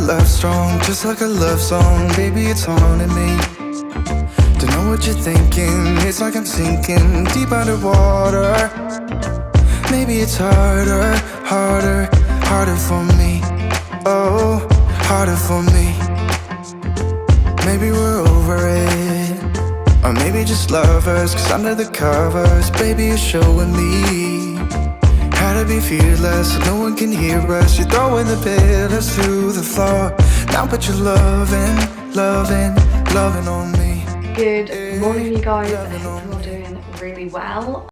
love strong, just like a love song. Baby, it's haunting me. Don't know what you're thinking. It's like I'm sinking deep underwater. Maybe it's harder, harder, harder for me. Oh, harder for me. Maybe we're over it, or maybe just lovers. Cause under the covers, baby, you're showing me how to be fearless so no one can hear us. You're throwing the pillars through the floor. Now put your loving, loving, loving on me. Good morning, you guys. I hope you're all doing really well.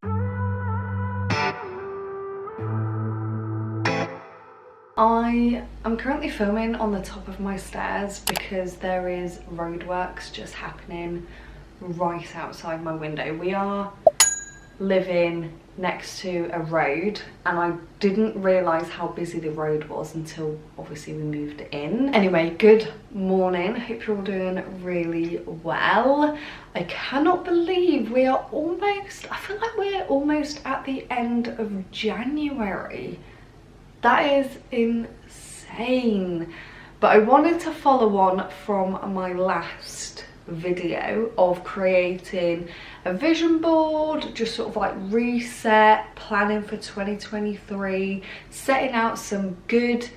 I am currently filming on the top of my stairs because there is roadworks just happening right outside my window. We are living next to a road and I didn't realise how busy the road was until obviously we moved in. Anyway, good morning. Hope you're all doing really well. I cannot believe we are almost, I feel like we're almost at the end of January. That is insane. But I wanted to follow on from my last video of creating a vision board, just sort of like reset, planning for 2023, setting out some good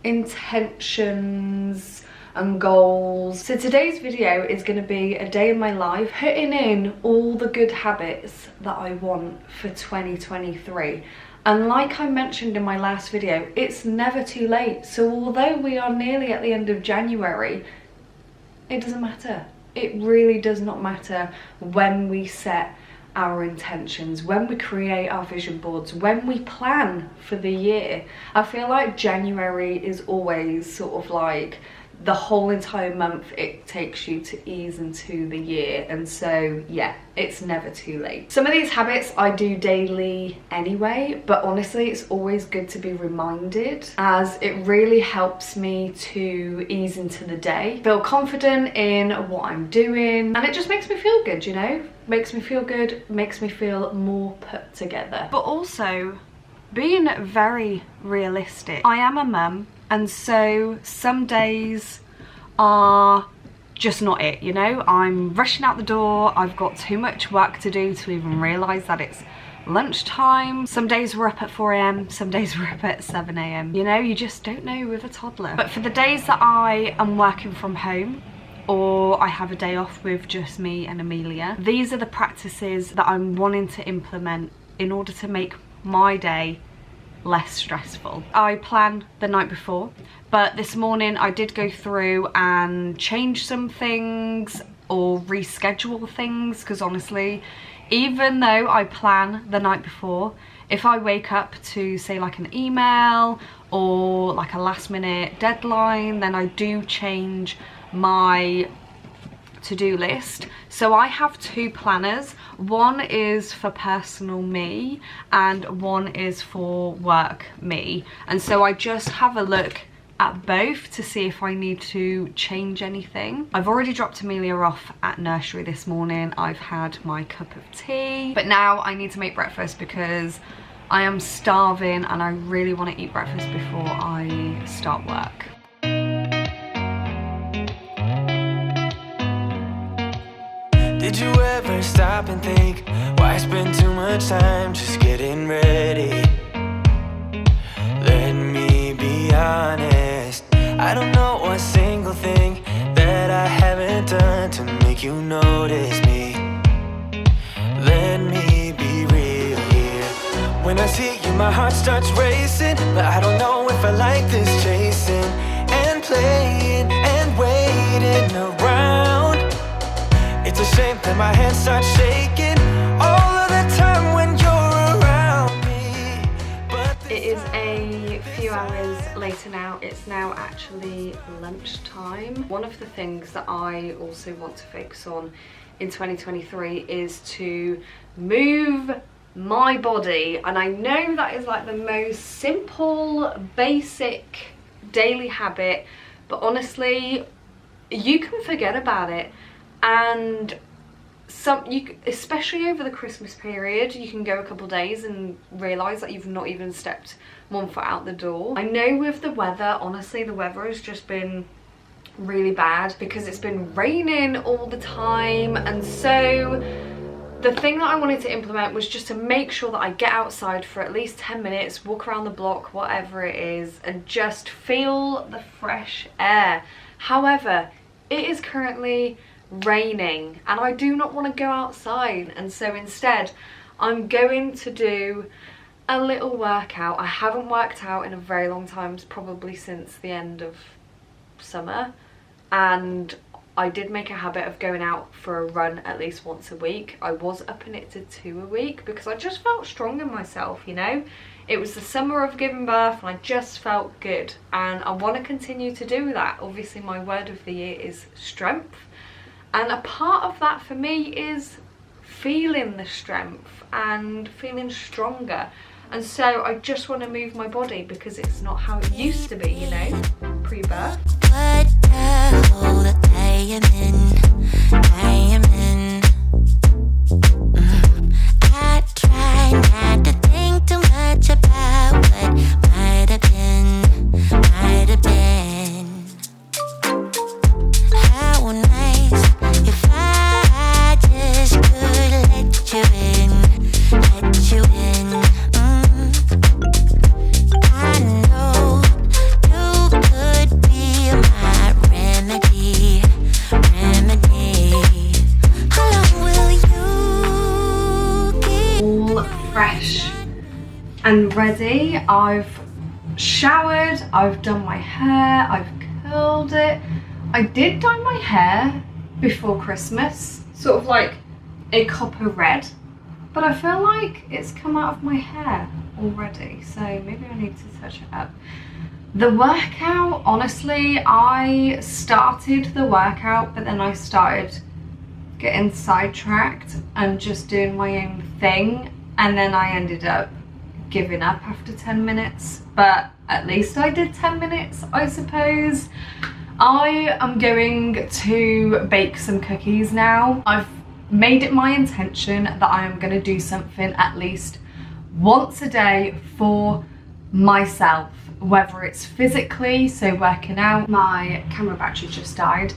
intentions and goals. So today's video is going to be a day in my life, putting in all the good habits that I want for 2023. And like I mentioned in my last video, it's never too late. So although we are nearly at the end of January, it doesn't matter. It really does not matter when we set our intentions, when we create our vision boards, when we plan for the year. I feel like January is always sort of like the whole entire month it takes you to ease into the year. And so yeah, it's never too late. Some of these habits I do daily anyway, but honestly it's always good to be reminded, as it really helps me to ease into the day, feel confident in what I'm doing, and it just makes me feel good, you know? Makes me feel good, makes me feel more put together. But also being very realistic. I am a mum, and so some days are just not it, you know? I'm rushing out the door, I've got too much work to do to even realise that it's lunchtime. Some days we're up at 4 AM, some days we're up at 7 AM. You know, you just don't know with a toddler. But for the days that I am working from home, or I have a day off with just me and Amelia, these are the practices that I'm wanting to implement in order to make my day less stressful. I plan the night before, but this morning I did go through and change some things or reschedule things, because honestly, even though I plan the night before, if I wake up to say like an email or like a last minute deadline, then I do change my to-do list. So I have two planners. One is for personal me and one is for work me. And so I just have a look at both to see if I need to change anything. I've already dropped Amelia off at nursery this morning. I've had my cup of tea, but now I need to make breakfast because I am starving and I really want to eat breakfast before I start work. Did you ever stop and think, why spend too much time just getting ready? Let me be honest, I don't know a single thing that I haven't done to make you notice me. Let me be real here. When I see you, my heart starts racing, but I don't know if I like this chasing and playing and waiting around. It's a shame that my hands start shaking all of the time when you're around me. But it is a few hours later now. It's now actually lunchtime. One of the things that I also want to focus on in 2023 is to move my body. And I know that is like the most simple, basic daily habit, but honestly, you can forget about it. And especially over the Christmas period, you can go a couple days and realise that you've not even stepped one foot out the door. I know with the weather, honestly, the weather has just been really bad because it's been raining all the time, and so the thing that I wanted to implement was just to make sure that I get outside for at least 10 minutes, walk around the block, whatever it is, and just feel the fresh air. However, it is currently raining and I do not want to go outside, and so instead I'm going to do a little workout. I haven't worked out in a very long time, probably since the end of summer, and I did make a habit of going out for a run at least once a week. I was upping it to 2 a week because I just felt strong in myself, you know. It was the summer of giving birth and I just felt good, and I want to continue to do that. Obviously my word of the year is strength, and a part of that for me is feeling the strength and feeling stronger. And so I just want to move my body because it's not how it used to be, you know, pre-birth. What a hole I am in. I try not to think too much about what might have been. How nice if I just could let you in. I know you could be my remedy. How long will you keep? All fresh and ready. I've showered, I've done my hair, I've curled it. I did dye my hair before Christmas, sort of like a copper red, but I feel like it's come out of my hair already, so maybe I need to touch it up. The workout, honestly, I started the workout, but then I started getting sidetracked and just doing my own thing, and then I ended up giving up after 10 minutes, but at least I did 10 minutes, I suppose. I am going to bake some cookies now. I've made it my intention that I am going to do something at least once a day for myself, whether it's physically, so working out. My camera battery just died,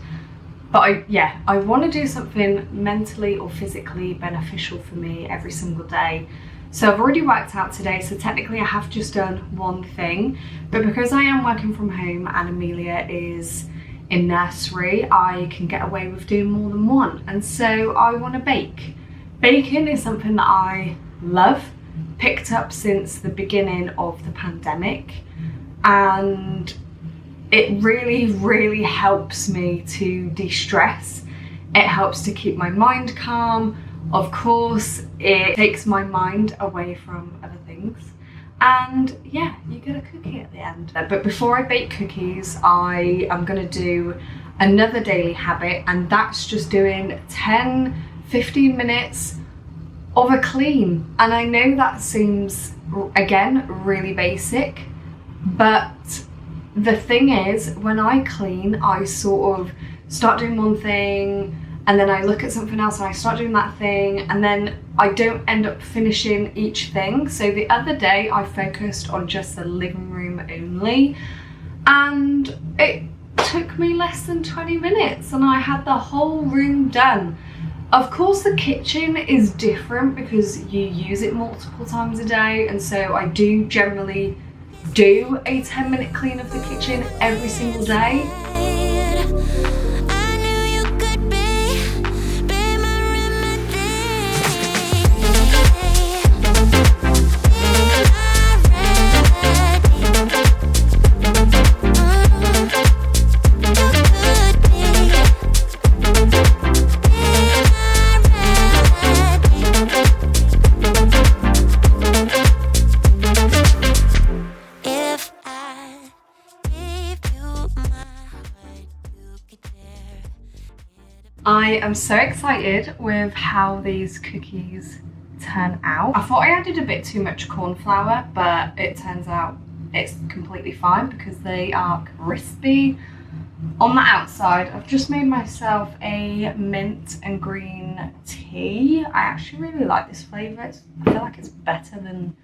but I want to do something mentally or physically beneficial for me every single day. So I've already worked out today, so technically I have just done one thing, but because I am working from home and Amelia is in nursery, I can get away with doing more than one, and so I want to bake. Baking is something that I love, picked up since the beginning of the pandemic, and it really helps me to de-stress. It helps to keep my mind calm. Of course, it takes my mind away from other things, and yeah, you get a cookie at the end. But before I bake cookies, I am going to do another daily habit, and that's just doing 10-15 minutes of a clean. And I know that seems, again, really basic, but the thing is, when I clean, I sort of start doing one thing, and then I look at something else and I start doing that thing, and then I don't end up finishing each thing. So the other day I focused on just the living room only, and it took me less than 20 minutes and I had the whole room done. Of course the kitchen is different because you use it multiple times a day, and so I do generally do a 10-minute clean of the kitchen every single day. I am so excited with how these cookies turn out. I thought I added a bit too much corn flour, but it turns out it's completely fine because they are crispy. on the outside, I've just made myself a mint and green tea. I actually really like this flavour. I feel like it's better than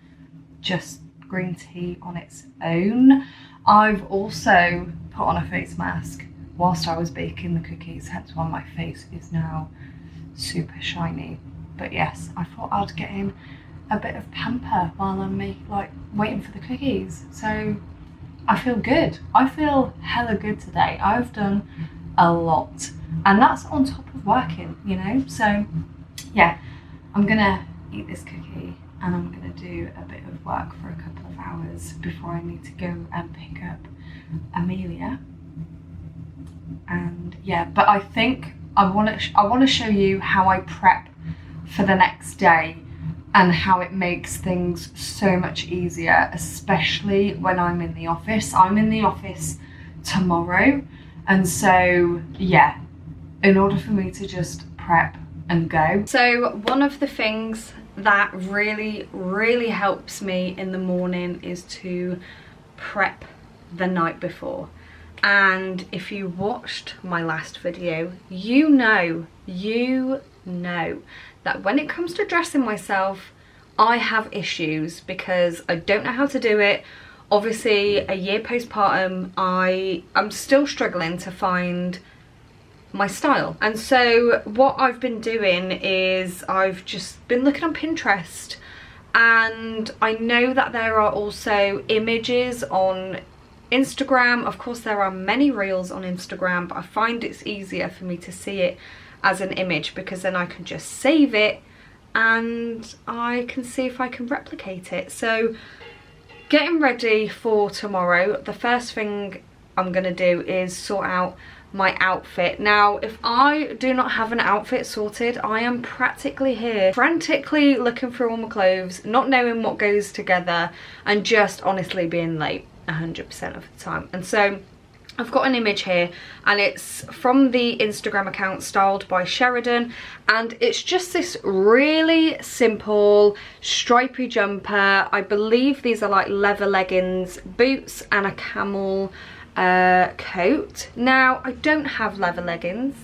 just green tea on its own. I've also put on a face mask whilst I was baking the cookies, hence why my face is now super shiny. But yes, I thought I'd get in a bit of pamper while I'm waiting for the cookies. So I feel good. I feel hella good today. I've done a lot, and that's on top of working, you know. So yeah, I'm gonna eat this cookie and I'm gonna do a bit of work for a couple of hours before I need to go and pick up Amelia. And yeah, but I think I want to show you how I prep for the next day and how it makes things so much easier, especially when I'm in the office. I'm in the office tomorrow, and so yeah, in order for me to just prep and go. So one of the things that really helps me in the morning is to prep the night before. And if you watched my last video, you know that when it comes to dressing myself, I have issues because I don't know how to do it. Obviously, a year postpartum, I'm still struggling to find my style. And so what I've been doing is I've just been looking on Pinterest, and I know that there are also images on Instagram. Of course, there are many reels on Instagram, but I find it's easier for me to see it as an image because then I can just save it and I can see if I can replicate it. So getting ready for tomorrow, the first thing I'm gonna do is sort out my outfit. Now, if I do not have an outfit sorted, I am practically here frantically looking through all my clothes, not knowing what goes together, and just honestly being late 100% of the time. And so I've got an image here, and it's from the Instagram account Styled by Sheridan, and it's just this really simple stripy jumper. I believe these are like leather leggings, boots, and a camel coat. Now, I don't have leather leggings,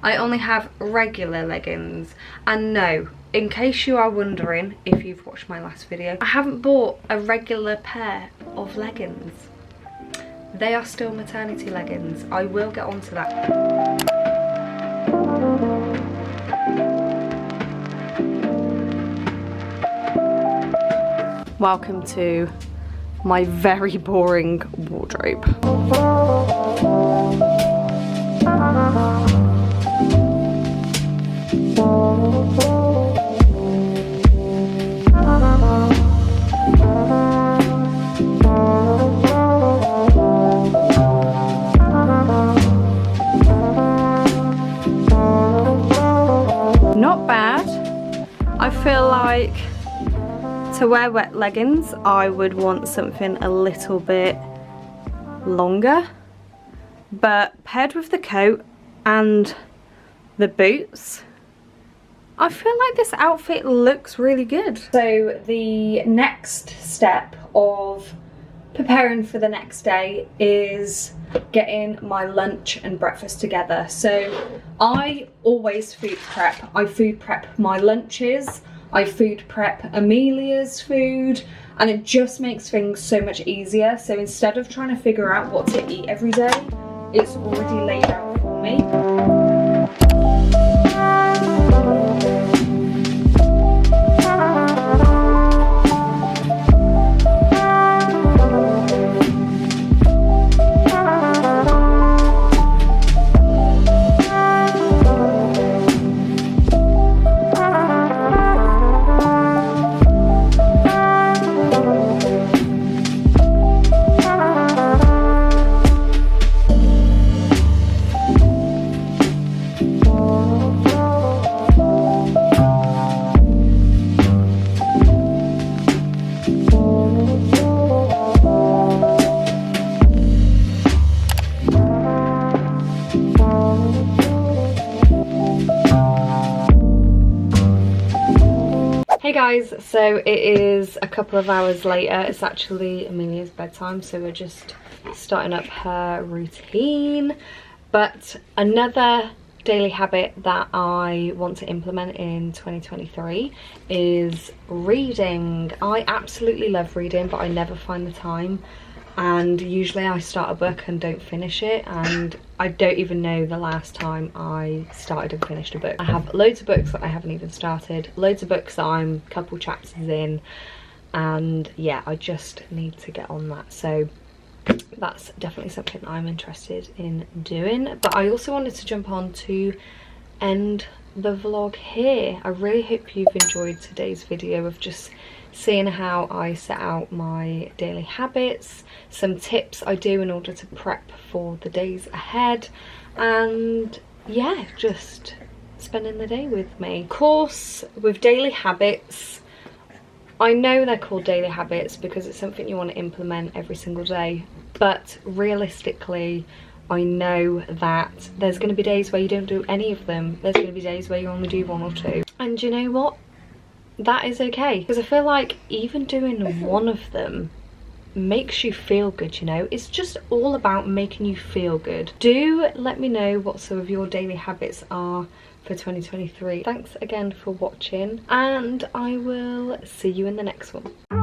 I only have regular leggings. And no, in case you are wondering, if you've watched my last video, I haven't bought a regular pair of leggings. They are still maternity leggings. I will get onto that. Welcome to my very boring wardrobe. Not bad. I feel like to wear wet leggings, I would want something a little bit longer, but paired with the coat and the boots, I feel like this outfit looks really good. So the next step of preparing for the next day is getting my lunch and breakfast together. So I always food prep. I food prep my lunches, I food prep Amelia's food, and it just makes things so much easier. So instead of trying to figure out what to eat every day, it's already laid out for me. Hey guys, so it is a couple of hours later. It's actually Amelia's bedtime, so we're just starting up her routine. But another daily habit that I want to implement in 2023 is reading. I absolutely love reading, but I never find the time, and usually I start a book and don't finish it, and I don't even know the last time I started and finished a book. I have loads of books that I haven't even started, loads of books that I'm a couple chapters in, and yeah, I just need to get on that. So that's definitely something I'm interested in doing. But I also wanted to jump on to end the vlog here. I really hope you've enjoyed today's video of just seeing how I set out my daily habits, some tips I do in order to prep for the days ahead, and yeah, just spending the day with me. Of course, with daily habits, I know they're called daily habits because it's something you want to implement every single day, but realistically I know that there's going to be days where you don't do any of them. There's going to be days where you only do 1 or 2, and you know what, that is okay, because I feel like even doing one of them makes you feel good, you know. It's just all about making you feel good. Do let me know what some of your daily habits are for 2023. Thanks again for watching, and I will see you in the next one.